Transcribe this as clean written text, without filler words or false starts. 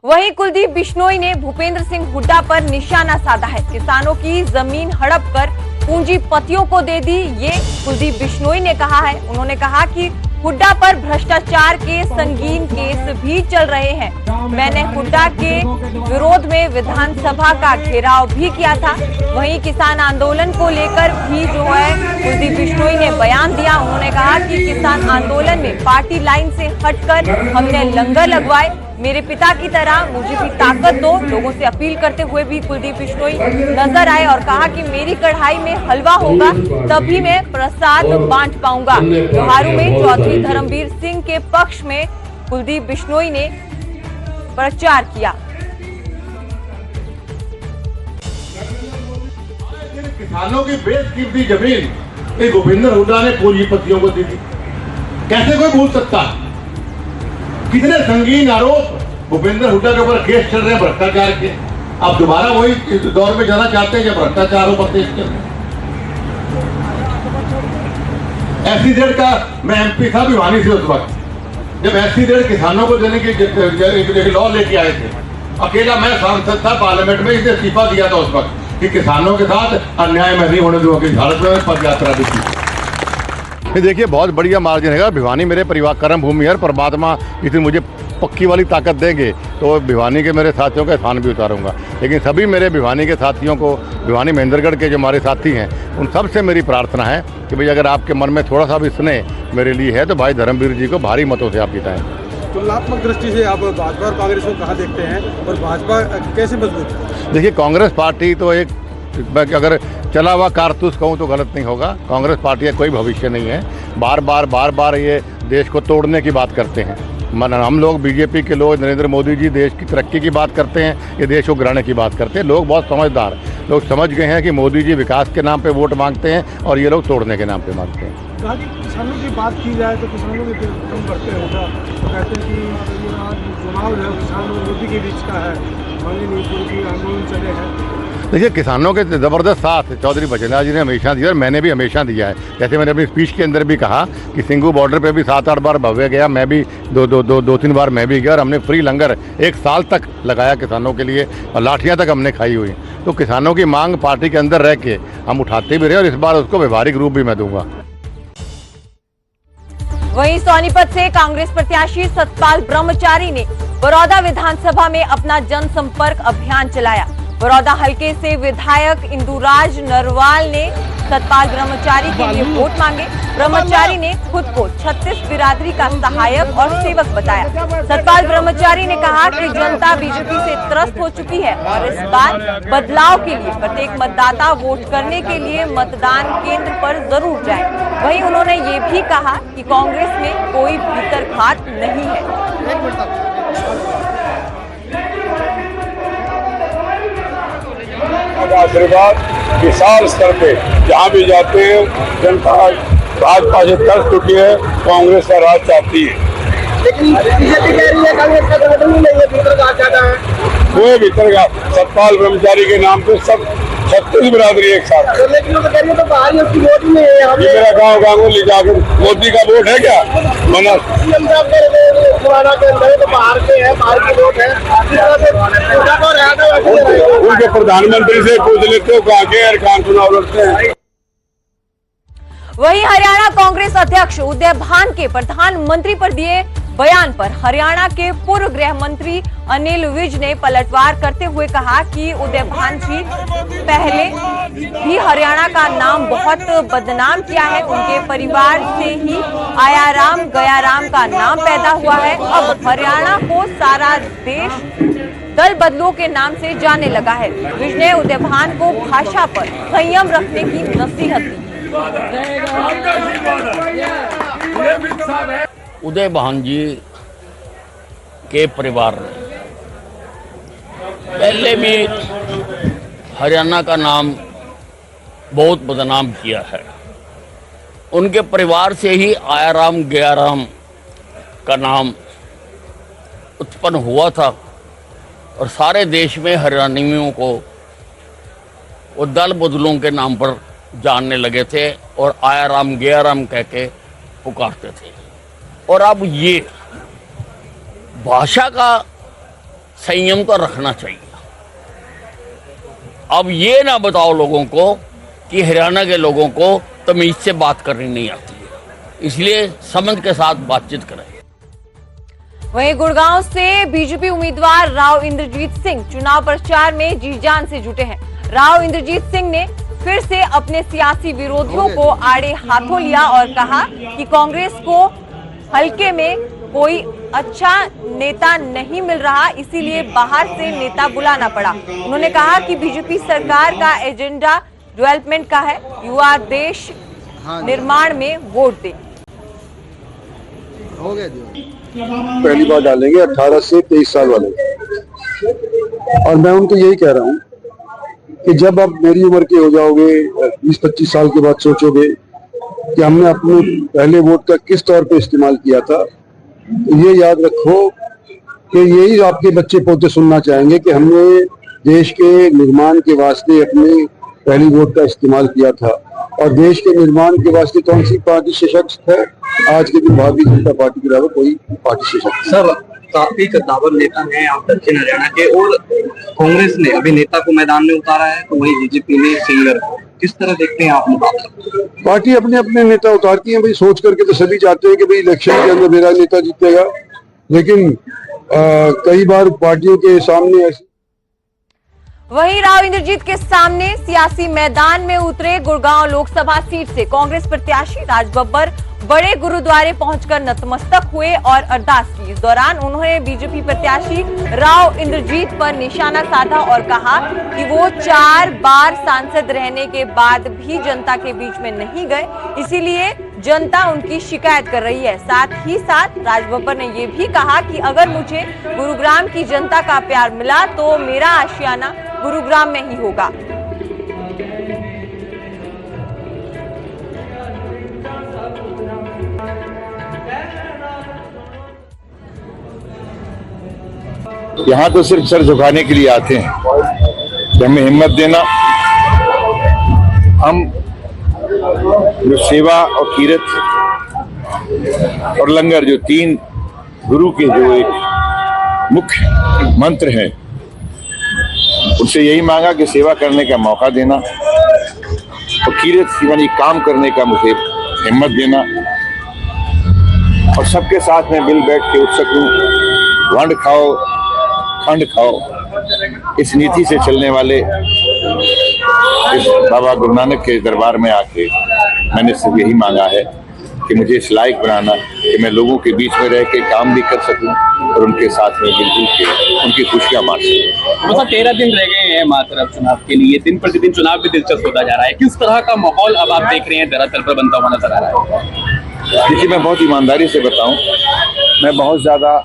वहीं कुलदीप बिश्नोई ने भूपेंद्र सिंह हुड्डा पर निशाना साधा है। किसानों की जमीन हड़प कर पूंजीपतियों को दे दी, ये कुलदीप बिश्नोई ने कहा है। उन्होंने कहा कि हुड्डा पर भ्रष्टाचार के संगीन केस भी चल रहे हैं। मैंने हुड्डा के विरोध में विधानसभा का घेराव भी किया था। वहीं किसान आंदोलन को लेकर भी जो है कुलदीप बिश्नोई ने बयान दिया। उन्होंने कहा कि किसान आंदोलन में पार्टी लाइन से हटकर हमने लंगर लगवाए, मेरे पिता की तरह मुझे भी ताकत दो। लोगों से अपील करते हुए भी कुलदीप बिश्नोई नजर आए और कहा कि मेरी कढ़ाई में हलवा होगा तभी मैं प्रसाद बांट पाऊंगा। लोहारू में चौधरी धर्मवीर सिंह के पक्ष में कुलदीप बिश्नोई ने प्रचार किया। किसानों की बेशकीमती जमीन भूपेंद्र हुड्डा ने पूंजीपतियों को दी थी, कैसे कोई भूल सकता? कितने संगीन आरोप भूपेंद्र हुड्डा के ऊपर केस चल रहे हैं भ्रष्टाचार के। आप दोबारा वही दौर में जाना चाहते हैं जब भ्रष्टाचारों पर केस चल रहे। SEZ का मैं MP था भिवानी से उस वक्त, जब SEZ किसानों को देने की लॉ लेके आए थे। अकेला मैं सांसद था पार्लियामेंट में, इसने इस्तीफा दिया था उस वक्त कि किसानों के साथ अन्याय में नहीं होने दूंगा। भारत में पद यात्रा भी की। देखिए बहुत बढ़िया मार्जिन है। भिवानी मेरे परिवार कर्म भूमि है। परमात्मा इतनी मुझे पक्की वाली ताकत देंगे तो भिवानी के मेरे साथियों का स्थान भी उतारूंगा। लेकिन सभी मेरे भिवानी के साथियों को, भिवानी महेंद्रगढ़ के जो हमारे साथी हैं, उन सब से मेरी प्रार्थना है कि भाई अगर आपके मन में थोड़ा सा भी स्नेह मेरे लिए है तो भाई धर्मवीर जी को भारी मतों से आप जिताएं। तुलनात्मक दृष्टि से आप भाजपा और कांग्रेस को कहाँ देखते हैं और भाजपा कैसे मजबूत है? देखिए कांग्रेस पार्टी तो एक, अगर चला हुआ कारतूस कहूँ तो गलत नहीं होगा। कांग्रेस पार्टी का कोई भविष्य नहीं है। बार बार ये देश को तोड़ने की बात करते हैं। हम लोग बीजेपी के लोग, नरेंद्र मोदी जी देश की तरक्की की बात करते हैं, ये देश को गिराने की बात करते हैं। लोग बहुत समझदार, लोग समझ गए हैं कि मोदी जी विकास के नाम पे वोट मांगते हैं और ये लोग तोड़ने के नाम पे मांगते हैं। कहा कि किसानों की बात की जाए तो किसानों के कम करते होगा, तो कहते हैं कि चुनाव जो है किसान और मोदी के बीच का है, मांगे नीति की आंदोलन चले हैं। देखिए किसानों के ज़बरदस्त साथ चौधरी बचेंद्र जी ने हमेशा दिया और मैंने भी हमेशा दिया है। जैसे मैंने अपनी स्पीच के अंदर भी कहा कि सिंगू बॉर्डर पे भी 7-8 बार भव्य गया, मैं भी दो तीन बार मैं भी गया और हमने फ्री लंगर 1 साल तक लगाया किसानों के लिए और लाठियां तक हमने खाई हुई। तो किसानों की मांग पार्टी के अंदर रह के हम उठाते भी रहे और इस बार उसको व्यवहारिक रूप भी मैं दूंगा। वहीं सोनीपत से कांग्रेस प्रत्याशी सतपाल ब्रह्मचारी ने बरौदा विधानसभा में अपना जनसंपर्क अभियान चलाया। बरौदा हलके से विधायक इंदुराज नरवाल ने सतपाल ब्रह्मचारी के लिए वोट मांगे। ब्रह्मचारी ने खुद को 36 बिरादरी का सहायक और सेवक बताया। सतपाल ब्रह्मचारी ने कहा कि जनता बीजेपी से त्रस्त हो चुकी है और इस बार बदलाव के लिए प्रत्येक मतदाता वोट करने के लिए मतदान केंद्र पर जरूर जाए। वहीं उन्होंने ये भी कहा कि कांग्रेस में कोई भीतरघात नहीं है। आशीर्वाद विशाल स्तर पे जहाँ भी जाते हैं जनता भाजपा से तर चुकी है, कांग्रेस का राज चाहती है। लेकिन बीजेपी कह रही है कांग्रेस का संगठन ही नहीं है, भीतर का ज्यादा है। कोई भीतर का सतपाल ब्रह्मचारी के नाम पे सब 36 बिरादरी एक साथ। तो लेकिन वो कह रही है तो बाहर उसकी वोट ही नहीं है। ये मेरा गाँव गांगुली जाकर मोदी का वोट है क्या? मना सीएम साहब कह रहे थे पुराना के अंदर तो बाहर के है, बाहर की वोट है। उनके प्रधानमंत्री से पूछ लेते हो कहाँ के कहाँ चुनाव लड़ते हैं। वहीं हरियाणा कांग्रेस अध्यक्ष उदय भान के प्रधानमंत्री पर दिए बयान पर हरियाणा के पूर्व गृह मंत्री अनिल विज ने पलटवार करते हुए कहा कि उदय भान जी पहले भी हरियाणा का नाम बहुत बदनाम किया है। उनके परिवार से ही आयाराम गयाराम का नाम पैदा हुआ है। अब हरियाणा को सारा देश दल बदलू के नाम से जाने लगा है। विज ने उदय भान को भाषा पर संयम रखने की नसीहत दी। उदय भान जी के परिवार ने पहले भी हरियाणा का नाम बहुत बदनाम किया है। उनके परिवार से ही आयाराम गयाराम का नाम उत्पन्न हुआ था और सारे देश में हरियाणवियों को वो दल बदलूं के नाम पर जानने लगे थे और आयाराम गयाराम कह के पुकारते थे। और अब ये भाषा का संयम तो रखना चाहिए। अब ये ना बताओ लोगों को कि हरियाणा के लोगों को तमीज से बात करनी नहीं आती है, इसलिए समझ के साथ बातचीत करें। वहीं गुड़गांव से बीजेपी उम्मीदवार राव इंद्रजीत सिंह चुनाव प्रचार में जी जान से जुटे हैं। राव इंद्रजीत सिंह ने फिर से अपने सियासी विरोधियों को आड़े हाथों लिया और कहा कि कांग्रेस को हल्के में कोई अच्छा नेता नहीं मिल रहा, इसीलिए बाहर से नेता बुलाना पड़ा। उन्होंने कहा कि बीजेपी सरकार का एजेंडा डेवलपमेंट का है, युवा देश निर्माण में वोट दें। पहली बार डालेंगे 18 से 23 साल वाले, और मैं उनको यही कह रहा हूँ कि जब आप मेरी उम्र के हो जाओगे, 20-25 साल के बाद सोचोगे कि हमने अपने पहले वोट का किस तौर पे इस्तेमाल किया था, तो ये याद रखो कि यही आपके बच्चे पोते सुनना चाहेंगे कि हमने देश के निर्माण के वास्ते अपने पहली वोट का इस्तेमाल किया था। और देश के निर्माण के वास्ते कौन सी पार्टी सशक्त है? आज के दिन भारतीय जनता पार्टी के अलावा कोई पार्टी सशक्त। सर, काफी कद्दावर नेता हैं आप दक्षिण हरियाणा के, और कांग्रेस ने अभी नेता को मैदान में उतारा है, तो वही बीजेपी ने सिंगर को। किस तरह देखते हैं आप मुकाबला? पार्टी अपने अपने नेता उतारती है भाई, सोच करके तो सभी चाहते हैं कि भाई इलेक्शन के अंदर मेरा नेता जीतेगा, लेकिन कई बार पार्टियों के सामने ऐसी। वहीं राव इंद्रजीत के सामने सियासी मैदान में उतरे गुड़गांव लोकसभा सीट से कांग्रेस प्रत्याशी राज बब्बर बड़े गुरुद्वारे पहुंचकर नतमस्तक हुए और अरदास की। इस दौरान उन्होंने बीजेपी प्रत्याशी राव इंद्रजीत पर निशाना साधा और कहा कि वो 4 बार सांसद रहने के बाद भी जनता के बीच में नहीं गए, इसीलिए जनता उनकी शिकायत कर रही है। साथ ही साथ राज बब्बर ने ये भी कहा कि अगर मुझे गुरुग्राम की जनता का प्यार मिला तो मेरा आशियाना गुरुग्राम में ही होगा। यहाँ तो सिर्फ सर झुकाने के लिए आते हैं कि हमें हिम्मत देना। हम जो सेवा और कीरत और लंगर, जो 3 गुरु के जो एक मुख्य मंत्र हैं, उनसे यही मांगा कि सेवा करने का मौका देना और कीरत यानी काम करने का मुझे हिम्मत देना, और सबके साथ में मिल बैठ के उठ सकूं। वंड खाओ खंड खाओ, इस नीति से चलने वाले इस बाबा गुरु नानक के दरबार में आके मैंने सिर्फ यही मांगा है कि मुझे इस लायक बनाना कि मैं लोगों के बीच में रह के काम भी कर सकूं और उनके साथ में मिलजुल के उनकी खुशियां बांट सकूं। मतलब 13 दिन रह गए हैं मात्र चुनाव के लिए, दिन प्रतिदिन चुनाव भी दिलचस्प होता जा रहा है। किस तरह का माहौल अब आप देख रहे हैं धरातल पर बनता हुआ नजर आ रहा है? देखिए, मैं बहुत ईमानदारी से बताऊं, मैं बहुत ज्यादा